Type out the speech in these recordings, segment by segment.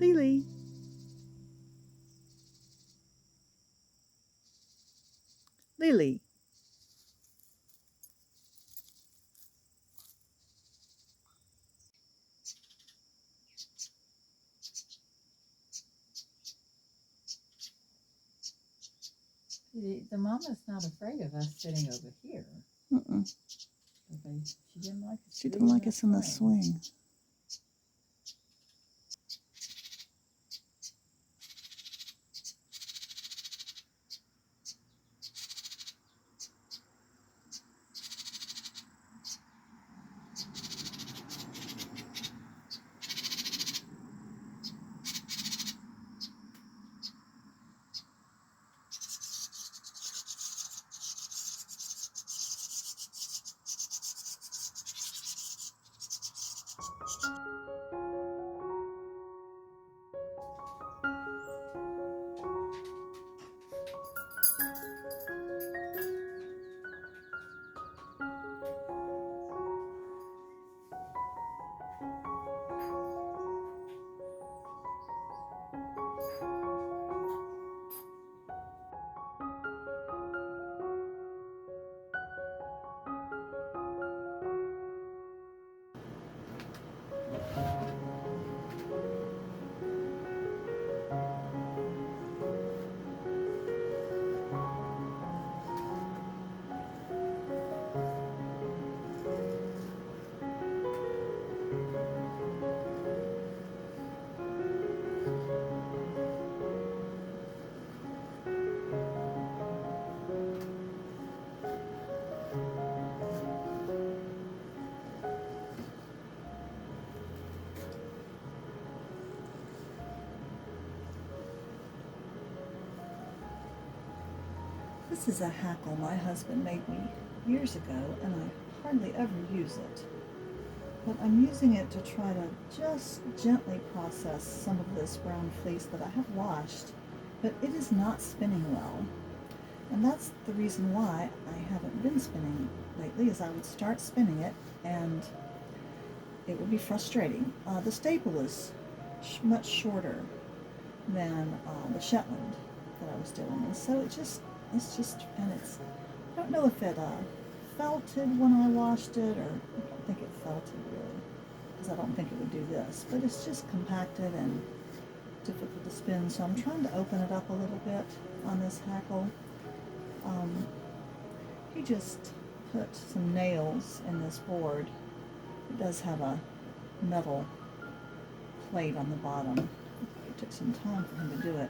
Lily. Lily. The mama's not afraid of us sitting over here. She didn't like us. She didn't like us in the swing. This is a hackle my husband made me years ago, and I hardly ever use it. But I'm using it to try to just gently process some of this brown fleece that I have washed, but it is not spinning well. And that's the reason why I haven't been spinning lately, is I would start spinning it and it would be frustrating. The staple is much shorter than the Shetland that I was doing, and so it's just, I don't know if it felted when I washed it, or I don't think it felted really, because I don't think it would do this, but it's just compacted and difficult to spin, so I'm trying to open it up a little bit on this hackle. He just put some nails in this board. It does have a metal plate on the bottom. It took some time for him to do it.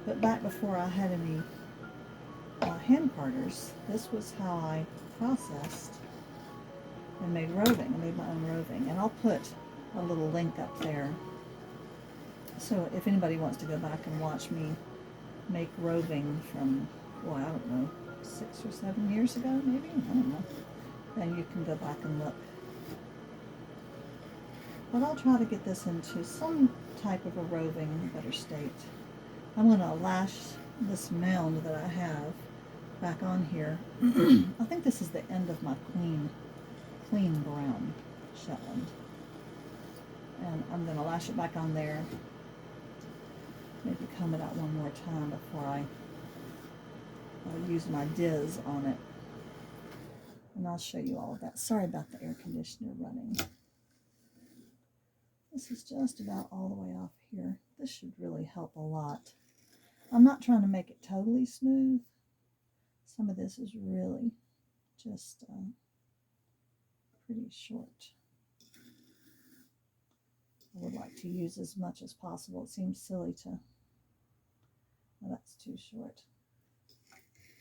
But back before I had any hand carders, this was how I processed and made roving. I made my own roving. And I'll put a little link up there. So if anybody wants to go back and watch me make roving from, well, I don't know, 6 or 7 years ago, maybe? I don't know. Then you can go back and look. But I'll try to get this into some type of a roving better state. I'm going to lash this mound that I have back on here. I think this is the end of my clean brown Shetland. And I'm going to lash it back on there. Maybe comb it out one more time before I use my diz on it. And I'll show you all of that. Sorry about the air conditioner running. This is just about all the way off here. This should really help a lot. I'm not trying to make it totally smooth. Some of this is really just pretty short. I would like to use as much as possible. It seems silly to, well, that's too short.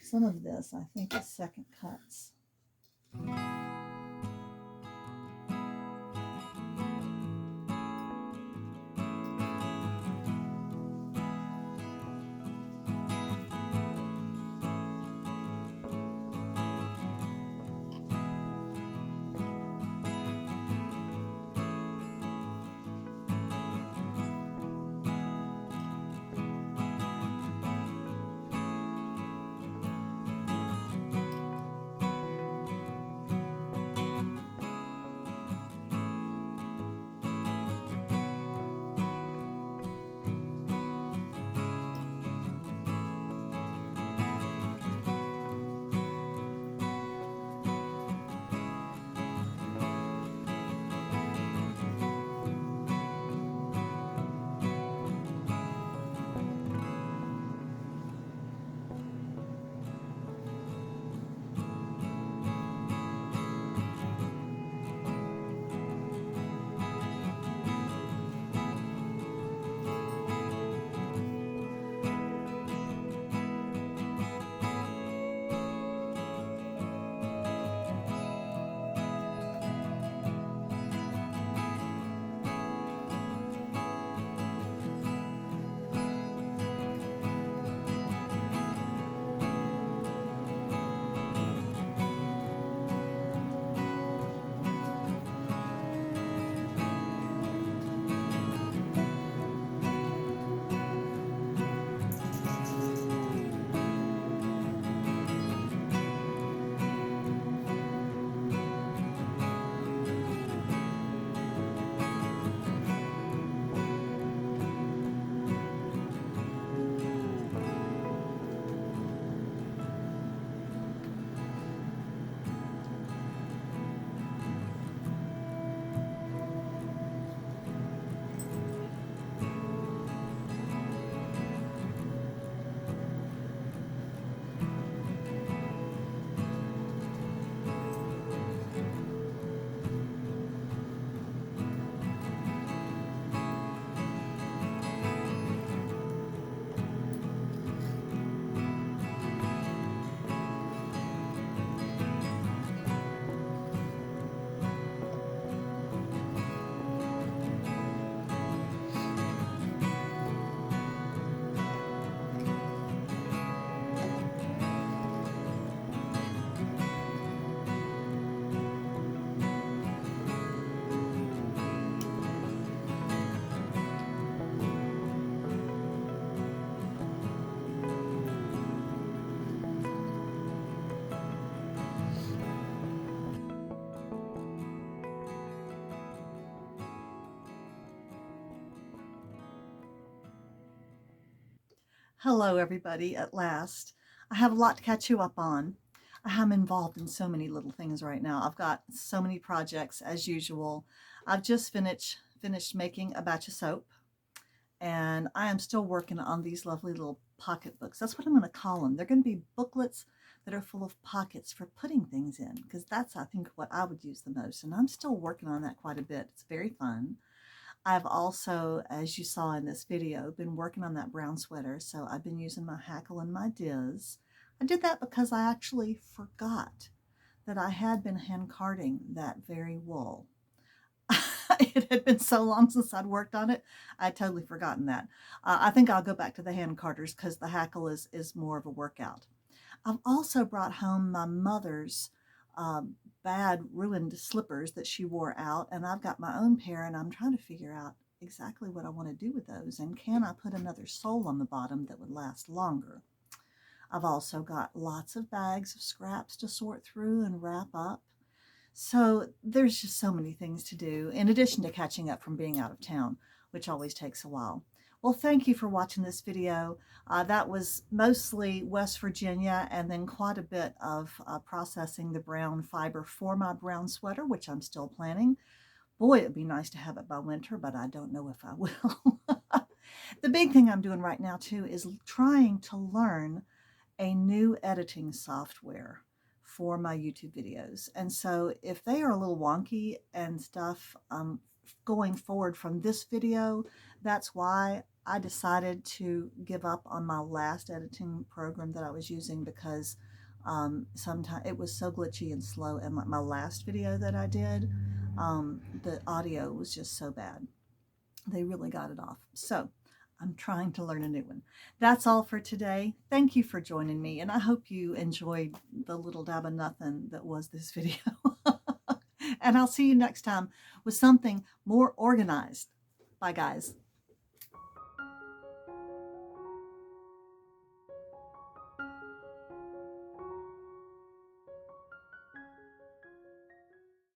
Some of this, I think, is second cuts. Hello, everybody, at last. I have a lot to catch you up on. I am involved in so many little things right now. I've got so many projects as usual. I've just finished making a batch of soap, and I am still working on these lovely little pocketbooks. That's what I'm going to call them. They're going to be booklets that are full of pockets for putting things in, because that's, I think, what I would use the most. And I'm still working on that quite a bit. It's very fun. I've also, as you saw in this video, been working on that brown sweater. So I've been using my hackle and my diz. I did that because I actually forgot that I had been hand carding that very wool. It had been so long since I'd worked on it, I'd totally forgotten that. I think I'll go back to the hand carders because the hackle is more of a workout. I've also brought home my mother's bad, ruined slippers that she wore out, and I've got my own pair, and I'm trying to figure out exactly what I want to do with those, and can I put another sole on the bottom that would last longer. I've also got lots of bags of scraps to sort through and wrap up. So there's just so many things to do, in addition to catching up from being out of town, which always takes a while. Well, thank you for watching this video. That was mostly West Virginia, and then quite a bit of processing the brown fiber for my brown sweater, which I'm still planning. Boy, it'd be nice to have it by winter, but I don't know if I will. The big thing I'm doing right now, too, is trying to learn a new editing software for my YouTube videos. And so if they are a little wonky and stuff going forward from this video, that's why I decided to give up on my last editing program that I was using, because sometimes it was so glitchy and slow. And my last video that I did, the audio was just so bad. They really got it off. So I'm trying to learn a new one. That's all for today. Thank you for joining me, and I hope you enjoyed the little dab of nothing that was this video. And I'll see you next time with something more organized. Bye, guys.